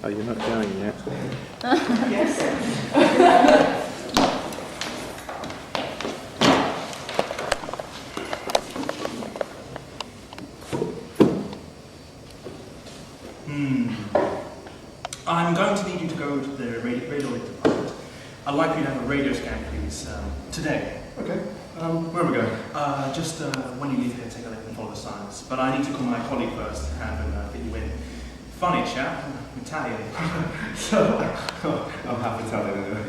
Oh, you're not going yet? Yes. I'm going to need you to go to the radio department. I'd like you to have a radio scan, please, today. Okay. Where am I going? Just when you leave here, take a look and follow the signs. But I need to call my colleague first and have him fit you in. Funny chap, Italian. So, I'm half Italian anyway.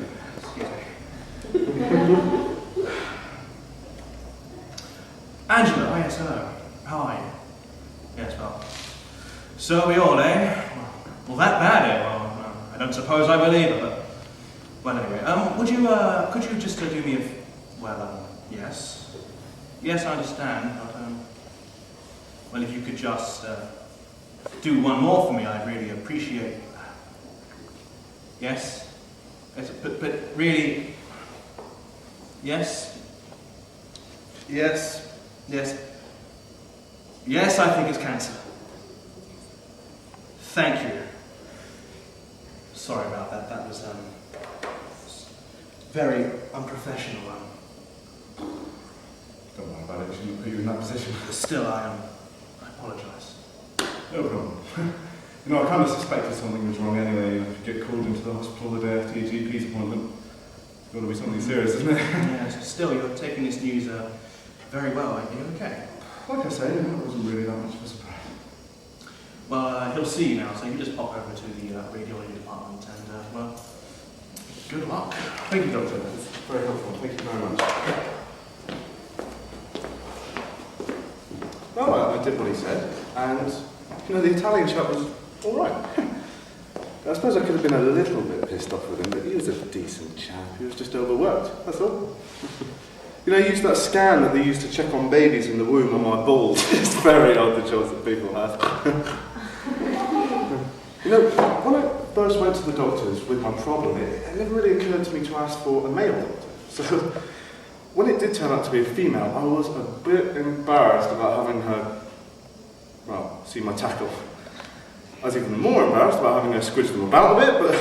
Angela, oh yes, hello. How are you? Yes, well. So we all, eh? Well, that bad, eh? Well, I don't suppose I believe it, but... Well, anyway, could you just do me a... Well, yes. Yes, I understand, but, well, if you could just, do one more for me, I'd really appreciate... Yes? Yes, but really... Yes? Yes? Yes? Yes, I think it's cancer. Thank you. Sorry about that. That was very unprofessional. Don't worry about it. We shouldn't put you in that position. Still, I apologise. No problem. You know, I kind of suspected something was wrong anyway. If you get called into the hospital the day after your GP's appointment, it's got to be something serious, isn't it? Yes. Still, you're taking this news very well, aren't you? Okay. Like I say, it wasn't really that much of a surprise. Well, he'll see you now, so you just pop over to the radiology department and, well, good luck. Thank you, Doctor. It's very helpful. Thank you very much. Well, I did what he said, and, you know, the Italian chap was all right. I suppose I could have been a little bit pissed off with him, but he was a decent chap. He was just overworked, that's all. You know, he used that scan that they used to check on babies in the womb on my balls. It's very odd, the jobs that people have. You know, when I first went to the doctors with my problem, it never really occurred to me to ask for a male doctor. So, when it did turn out to be a female, I was a bit embarrassed about having her, well, see my tackle. I was even more embarrassed about having her squidge them about a bit, but...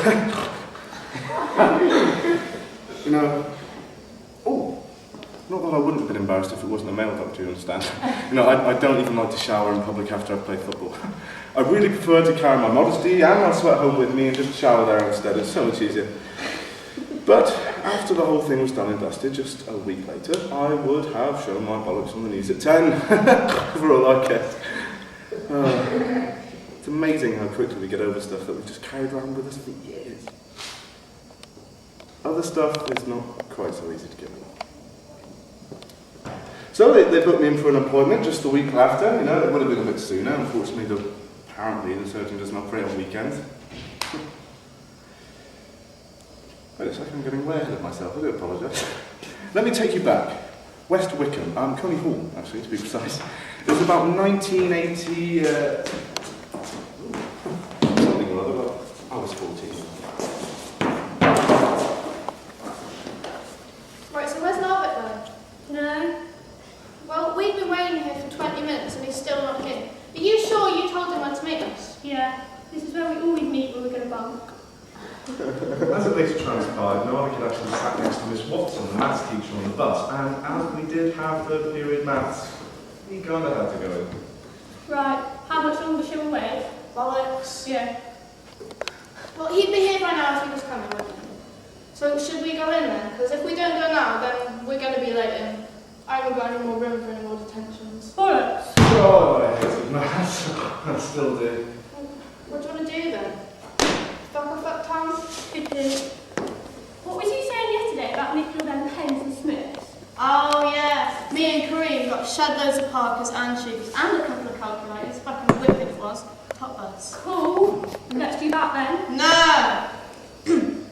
you know... Oh, not that I wouldn't have been embarrassed if it wasn't a male doctor, you understand? You know, I don't even like to shower in public after I play football. I really prefer to carry my modesty and my sweat home with me and just shower there instead. It's so much easier. But after the whole thing was done and dusted, just a week later, I would have shown my bollocks on the news at 10, for all I cared. It's amazing how quickly we get over stuff that we've just carried around with us for years. Other stuff is not quite so easy to get rid of. So they put me in for an appointment just the week after. You know, it would have been a bit sooner. Unfortunately, apparently the surgeon doesn't operate on weekends. Wait a second, I'm getting way ahead of myself. I do apologise. Let me take you back. West Wickham, Coney Hall, actually, to be precise. It was about 1980... something or other, but I was 14. Right, so where's Norbert going? No. Well, we've been waiting here for 20 minutes and he's still not here. Are you sure you told him where to meet us? Yeah, this is where we always meet when we're going to bunk. As it later transpired, no one could actually sat next to Miss Watson, the maths teacher on the bus, and as we did have third period maths, he kind of had to go in. Right, how much longer shall we wait? Bollocks. Yeah. Well, he'd be here by now if he was coming, wouldn't he? So should we go in then? Because if we don't go now, then we're going to be late and I haven't got any more room for any more detentions. Bollocks! Oh, I hated maths. I still do. What do you want to do then? Fuck off uptown? Good do. What was you saying yesterday about nickel them pens and Smiths? Oh yeah, me and Kareem got shed loads of parkers and shoes and a couple of calculators. Fucking whip it was. Top bus. Cool. Let's do that then. No!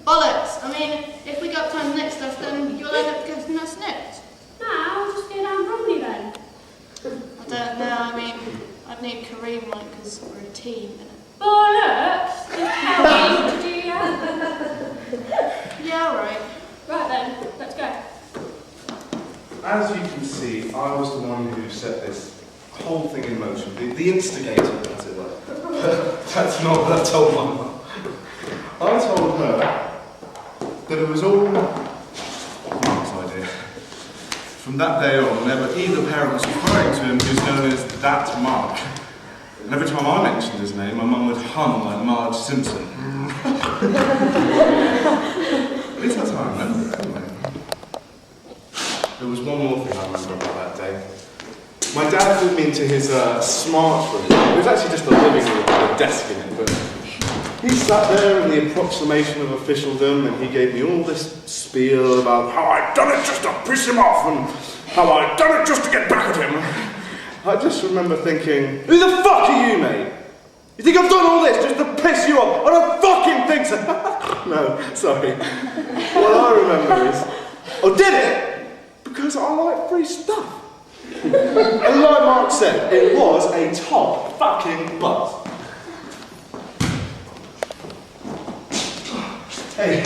Bollocks! I mean, if we got time to nick stuff, then you'll end up getting us nicked. Nah, we'll just go down Bromley then. I don't know, I mean, I'd need Kareem like, because we're a team, innit? Bollocks! Just how we need to do that. Yeah, alright. Right then, let's go. As you can see, I was the one who set this whole thing in motion, the instigator, as it were. That's not what I told my mum. I told her that it was all Mark's idea. From that day on, whenever either parent was referring to him, he was known as that Mark. And every time I mentioned his name, my mum would hum like Marge Simpson. At least that's how I remember it, anyway. There was one more thing I remember about that day. My dad took me into his smart room. It was actually just a living room with a desk in it, but he sat there in the approximation of officialdom and he gave me all this spiel about how I'd done it just to piss him off and how I'd done it just to get back at him. I just remember thinking, who the fuck are you, mate? You think I've done all this just to piss you off? I don't fucking think so. No, sorry. What I remember is, I did it because I like free stuff. And like Mark said, it was a top fucking buzz. Hey,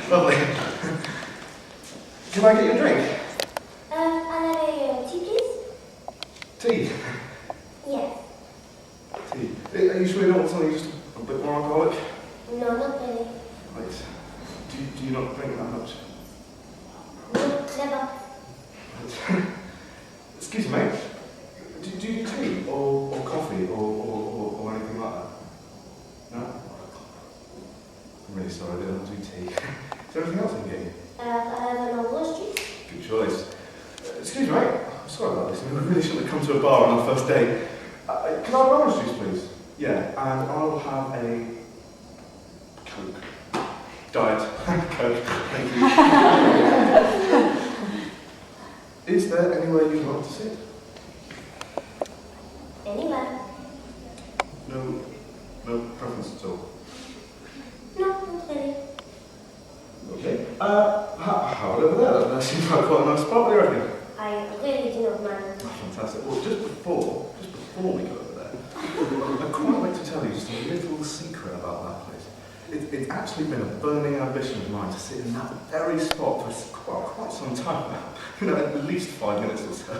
lovely. Can I get you a drink? Tea, please? Tea? Yes. Tea. Are you sure you don't want something just a bit more alcoholic? No, not really. Right. Do you not drink that much? No, never. Excuse me, mate. Do you do tea or coffee or anything like that? No? I'm really sorry, I don't do tea. Is there anything else I can get you? I have an orange juice. Good choice. Excuse me, mate. I'm sorry about this. We really shouldn't have come to a bar on our first date. Can I have an orange juice, please? Yeah, and I'll have a Coke. Diet Coke. Thank you. Is there anywhere you'd like to sit? Anywhere. No preference at all? No, not really. Okay. How over there? That seems like quite a nice spot. What do you reckon? I really do not mind. Oh, fantastic. Well, just before we go over there, I'd quite like to tell you just a little secret about that place. It's actually been a burning ambition of mine to sit in that very spot for quite some time now. You know, at least 5 minutes or so.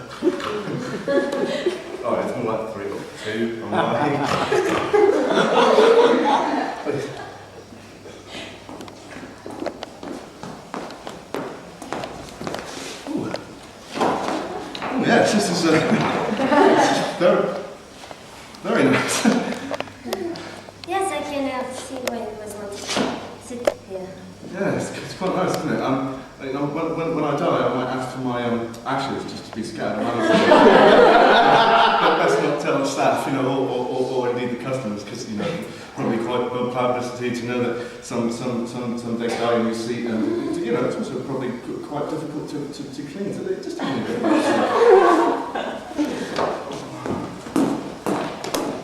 Oh, it's more like 3 or 2. I'm lying. Please. Ooh. Oh, yes, this is very nice. Yes, I can see why it was not sit here. Yeah, it's quite nice, isn't it? You know, when I die, I might ask for my ashes just to be scattered around. But best not tell the staff, you know, or indeed the customers, because you know, probably quite good publicity to know that some dead guy in your seat, and you know, it's also probably quite difficult to clean. So just a minute.